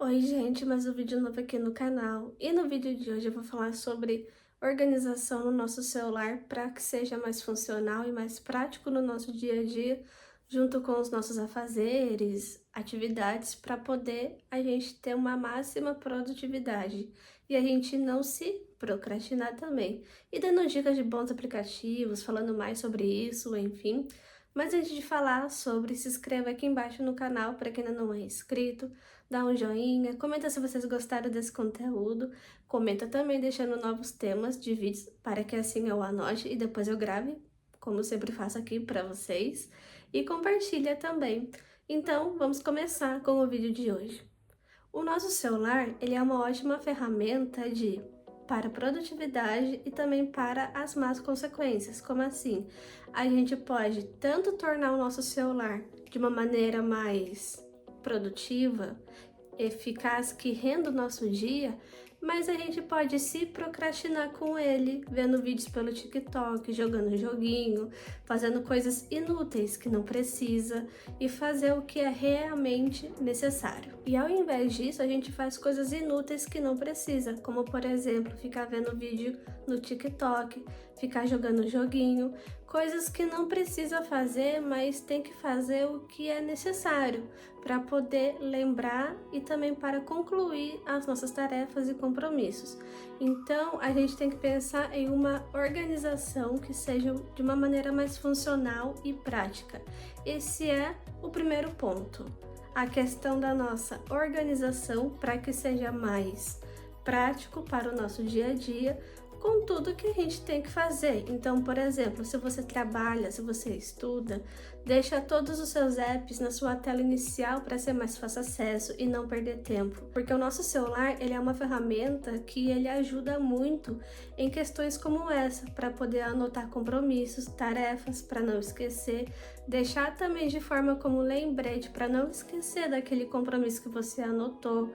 Oi gente, mais um vídeo novo aqui no canal. E no vídeo de hoje eu vou falar sobre organização no nosso celular para que seja mais funcional e mais prático no nosso dia a dia, junto com os nossos afazeres, atividades, para poder a gente ter uma máxima produtividade e a gente não se procrastinar também. E dando dicas de bons aplicativos, falando mais sobre isso, enfim. Mas antes de falar sobre, se inscreva aqui embaixo no canal para quem ainda não é inscrito, dá um joinha, comenta se vocês gostaram desse conteúdo, comenta também deixando novos temas de vídeos para que assim eu anote e depois eu grave, como eu sempre faço aqui para vocês, e compartilha também. Então, vamos começar com o vídeo de hoje. O nosso celular, ele é uma ótima ferramenta para produtividade e também para as más consequências. Como assim? A gente pode tanto tornar o nosso celular de uma maneira mais produtiva, eficaz, que renda o nosso dia, mas a gente pode se procrastinar com ele, vendo vídeos pelo TikTok, jogando joguinho, fazendo coisas inúteis que não precisa e fazer o que é realmente necessário. E ao invés disso, a gente faz coisas inúteis que não precisa, como por exemplo, ficar vendo vídeo no TikTok, ficar jogando joguinho, coisas que não precisa fazer, mas tem que fazer o que é necessário para poder lembrar e também para concluir as nossas tarefas e compromissos. Então, a gente tem que pensar em uma organização que seja de uma maneira mais funcional e prática. Esse é o primeiro ponto. A questão da nossa organização para que seja mais prático para o nosso dia a dia, com tudo que a gente tem que fazer. Então, por exemplo, se você trabalha, se você estuda, deixa todos os seus apps na sua tela inicial para ser mais fácil acesso e não perder tempo. Porque o nosso celular, ele é uma ferramenta que ele ajuda muito em questões como essa, para poder anotar compromissos, tarefas, para não esquecer, deixar também de forma como lembrete para não esquecer daquele compromisso que você anotou,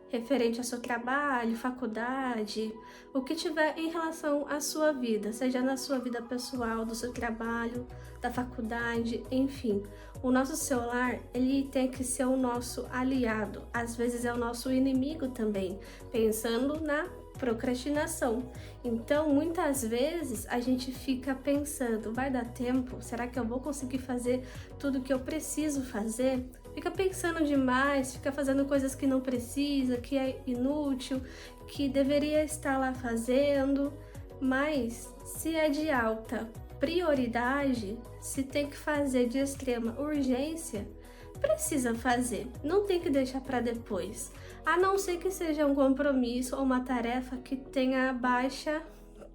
referente ao seu trabalho, faculdade, o que tiver em relação à sua vida, seja na sua vida pessoal, do seu trabalho, da faculdade, enfim. O nosso celular, ele tem que ser o nosso aliado, às vezes é o nosso inimigo também, pensando na procrastinação. Então, muitas vezes a gente fica pensando, vai dar tempo? Será que eu vou conseguir fazer tudo que eu preciso fazer? Fica pensando demais, fica fazendo coisas que não precisa, que é inútil, que deveria estar lá fazendo, mas se é de alta prioridade, se tem que fazer de extrema urgência, precisa fazer, não tem que deixar para depois, a não ser que seja um compromisso ou uma tarefa que tenha baixa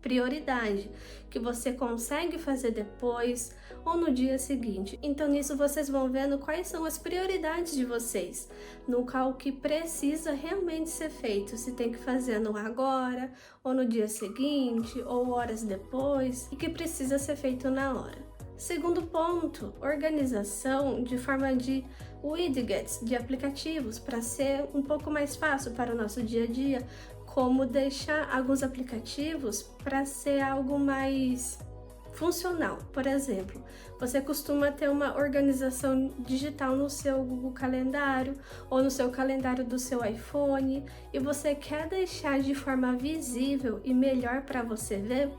prioridade, que você consegue fazer depois ou no dia seguinte. Então nisso vocês vão vendo quais são as prioridades de vocês, no qual que precisa realmente ser feito, se tem que fazer no agora, ou no dia seguinte, ou horas depois, e que precisa ser feito na hora. Segundo ponto, organização de forma de widgets, de aplicativos, para ser um pouco mais fácil para o nosso dia a dia, como deixar alguns aplicativos para ser algo mais funcional. Por exemplo, você costuma ter uma organização digital no seu Google Calendário ou no seu calendário do seu iPhone e você quer deixar de forma visível e melhor para você ver,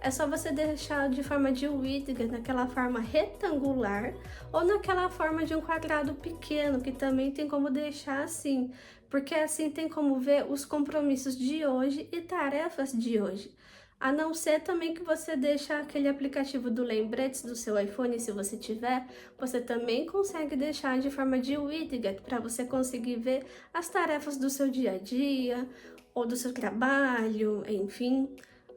é só você deixar de forma de widget, naquela forma retangular ou naquela forma de um quadrado pequeno, que também tem como deixar assim, porque assim tem como ver os compromissos de hoje e tarefas de hoje. A não ser também que você deixa aquele aplicativo do lembretes do seu iPhone, se você tiver, você também consegue deixar de forma de widget para você conseguir ver as tarefas do seu dia a dia ou do seu trabalho, enfim.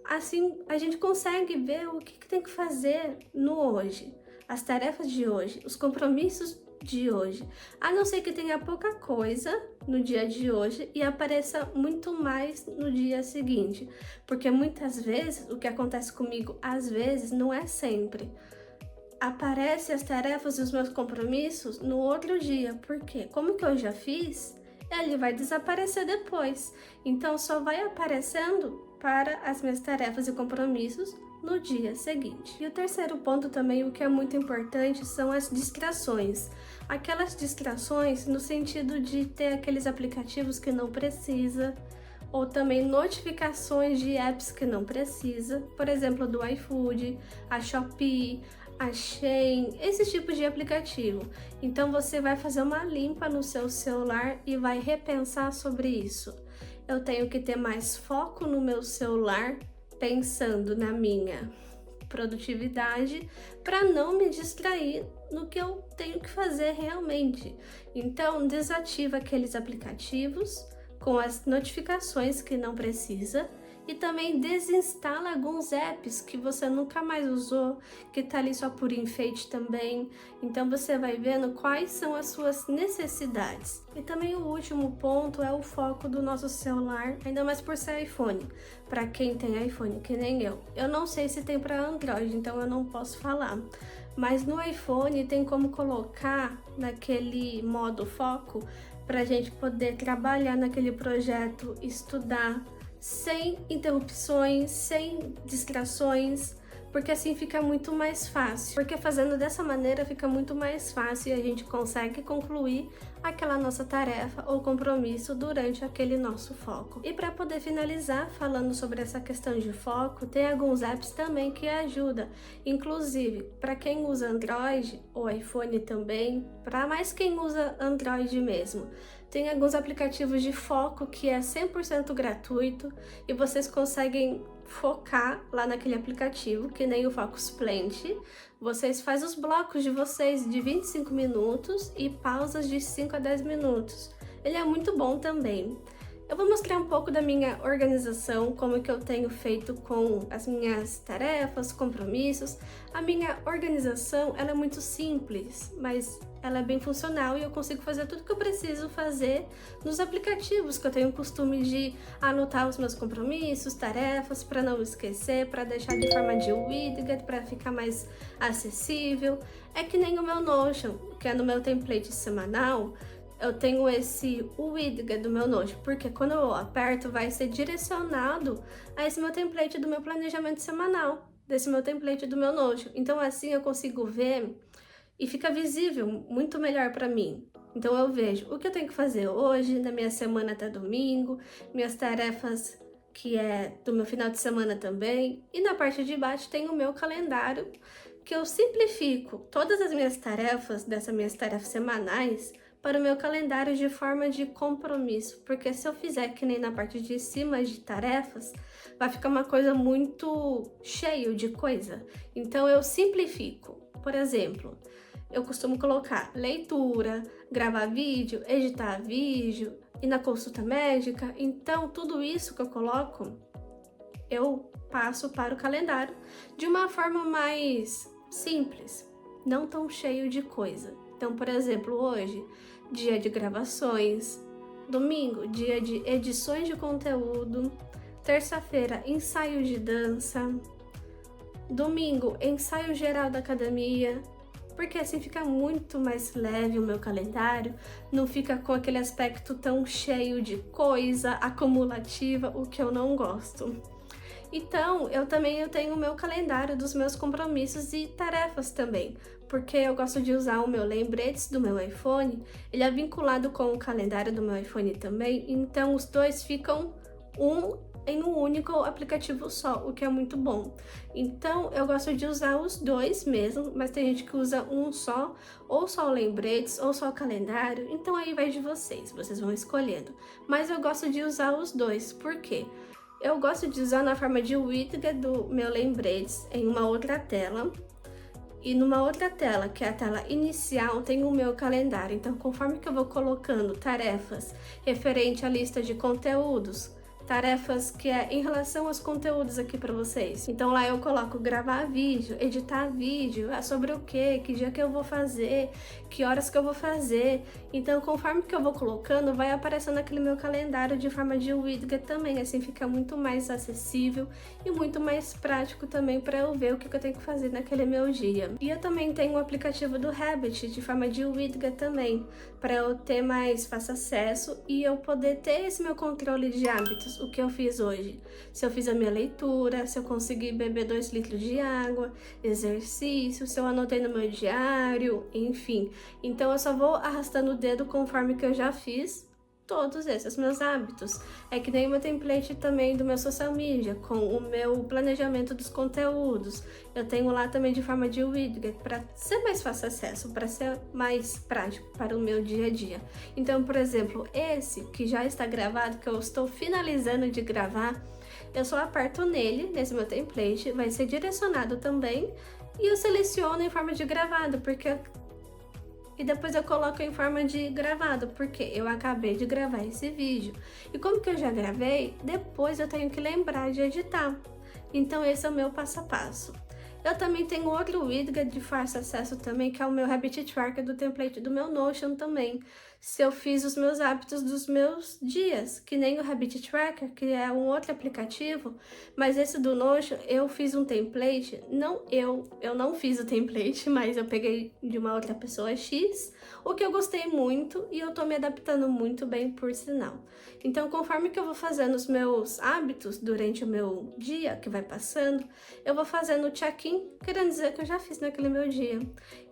Assim, a gente consegue ver o que tem que fazer no hoje, as tarefas de hoje, os compromissos de hoje, a não ser que tenha pouca coisa no dia de hoje e apareça muito mais no dia seguinte, porque muitas vezes, o que acontece comigo, às vezes, não é sempre, aparecem as tarefas e os meus compromissos no outro dia, porque como que eu já fiz, ele vai desaparecer depois. Então só vai aparecendo para as minhas tarefas e compromissos no dia seguinte. E o terceiro ponto também, o que é muito importante, são as distrações. Aquelas distrações no sentido de ter aqueles aplicativos que não precisa, ou também notificações de apps que não precisa, por exemplo, do iFood, a Shopee, a Shein, esse tipo de aplicativo. Então você vai fazer uma limpa no seu celular e vai repensar sobre isso. Eu tenho que ter mais foco no meu celular, pensando na minha produtividade, para não me distrair no que eu tenho que fazer realmente. Então, desativa aqueles aplicativos com as notificações que não precisa e também desinstala alguns apps que você nunca mais usou, que tá ali só por enfeite também. Então você vai vendo quais são as suas necessidades. E também o último ponto é o foco do nosso celular, ainda mais por ser iPhone. Para quem tem iPhone, que nem eu. Eu não sei se tem para Android, então eu não posso falar. Mas no iPhone tem como colocar naquele modo foco para a gente poder trabalhar naquele projeto, estudar, sem interrupções, sem distrações, porque assim fica muito mais fácil. Porque fazendo dessa maneira fica muito mais fácil e a gente consegue concluir aquela nossa tarefa ou compromisso durante aquele nosso foco. E para poder finalizar falando sobre essa questão de foco, tem alguns apps também que ajudam, inclusive para quem usa Android ou iPhone também, para mais quem usa Android mesmo. Tem alguns aplicativos de foco que é 100% gratuito e vocês conseguem focar lá naquele aplicativo, que nem o Focus Plant. Vocês fazem os blocos de vocês de 25 minutos e pausas de 5 a 10 minutos. Ele é muito bom também. Eu vou mostrar um pouco da minha organização, como que eu tenho feito com as minhas tarefas, compromissos. A minha organização, ela é muito simples, mas ela é bem funcional e eu consigo fazer tudo que eu preciso fazer nos aplicativos, que eu tenho o costume de anotar os meus compromissos, tarefas, para não esquecer, para deixar de forma de widget, para ficar mais acessível. É que nem o meu Notion, que é no meu template semanal. Eu tenho esse widget do meu Notion, porque quando eu aperto vai ser direcionado a esse meu template do meu planejamento semanal, desse meu template do meu Notion. Então assim eu consigo ver e fica visível muito melhor para mim. Então eu vejo o que eu tenho que fazer hoje, na minha semana até domingo, minhas tarefas que é do meu final de semana também. E na parte de baixo tem o meu calendário, que eu simplifico todas as minhas tarefas, dessas minhas tarefas semanais, para o meu calendário de forma de compromisso, porque se eu fizer que nem na parte de cima de tarefas, vai ficar uma coisa muito cheio de coisa. Então eu simplifico. Por exemplo, eu costumo colocar leitura, gravar vídeo, editar vídeo, ir na consulta médica. Então tudo isso que eu coloco, eu passo para o calendário de uma forma mais simples, não tão cheio de coisa. Então, por exemplo, hoje, dia de gravações, domingo, dia de edições de conteúdo, terça-feira, ensaio de dança, domingo, ensaio geral da academia, porque assim fica muito mais leve o meu calendário, não fica com aquele aspecto tão cheio de coisa acumulativa, o que eu não gosto. Então, eu tenho o meu calendário dos meus compromissos e tarefas também, porque eu gosto de usar o meu lembretes do meu iPhone, ele é vinculado com o calendário do meu iPhone também, então os dois ficam em um único aplicativo só, o que é muito bom. Então, eu gosto de usar os dois mesmo, mas tem gente que usa um só, ou só o lembretes, ou só o calendário, então aí vai de vocês vão escolhendo. Mas eu gosto de usar os dois, por quê? Eu gosto de usar na forma de widget do meu lembretes em uma outra tela. E numa outra tela, que é a tela inicial, tem o meu calendário. Então, conforme que eu vou colocando tarefas referente à lista de conteúdos, tarefas que é em relação aos conteúdos aqui para vocês. Então lá eu coloco gravar vídeo, editar vídeo, sobre o que dia que eu vou fazer, que horas que eu vou fazer. Então conforme que eu vou colocando, vai aparecendo aquele meu calendário de forma de widget também, assim fica muito mais acessível e muito mais prático também para eu ver o que eu tenho que fazer naquele meu dia. E eu também tenho o aplicativo do Habit de forma de widget também, para eu ter mais fácil acesso e eu poder ter esse meu controle de hábitos, o que eu fiz hoje. Se eu fiz a minha leitura, se eu consegui beber 2 litros de água, exercício, se eu anotei no meu diário, enfim. Então eu só vou arrastando o dedo conforme que eu já fiz todos esses meus hábitos. É que nem o meu template também do meu social media, com o meu planejamento dos conteúdos. Eu tenho lá também de forma de widget, para ser mais fácil acesso, para ser mais prático para o meu dia a dia. Então, por exemplo, esse que já está gravado, que eu estou finalizando de gravar, eu só aperto nele, nesse meu template, vai ser direcionado também, e eu seleciono em forma de gravado, porque e depois eu coloco em forma de gravado, porque eu acabei de gravar esse vídeo. E como que eu já gravei, depois eu tenho que lembrar de editar. Então esse é o meu passo a passo. Eu também tenho outro widget de fácil acesso também, que é o meu Habit Tracker do template do meu Notion também. Se eu fiz os meus hábitos dos meus dias, que nem o Habit Tracker, que é um outro aplicativo, mas esse do Notion eu fiz um template, eu não fiz o template, mas eu peguei de uma outra pessoa X, o que eu gostei muito e eu tô me adaptando muito bem por sinal. Então, conforme que eu vou fazendo os meus hábitos durante o meu dia que vai passando, eu vou fazendo o check-in, querendo dizer que eu já fiz naquele meu dia.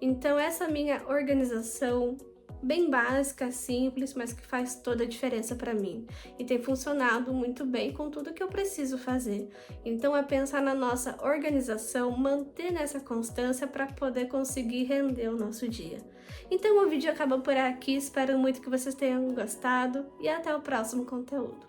Então, essa minha organização bem básica, simples, mas que faz toda a diferença para mim. E tem funcionado muito bem com tudo que eu preciso fazer. Então é pensar na nossa organização, manter nessa constância para poder conseguir render o nosso dia. Então o vídeo acaba por aqui, espero muito que vocês tenham gostado e até o próximo conteúdo.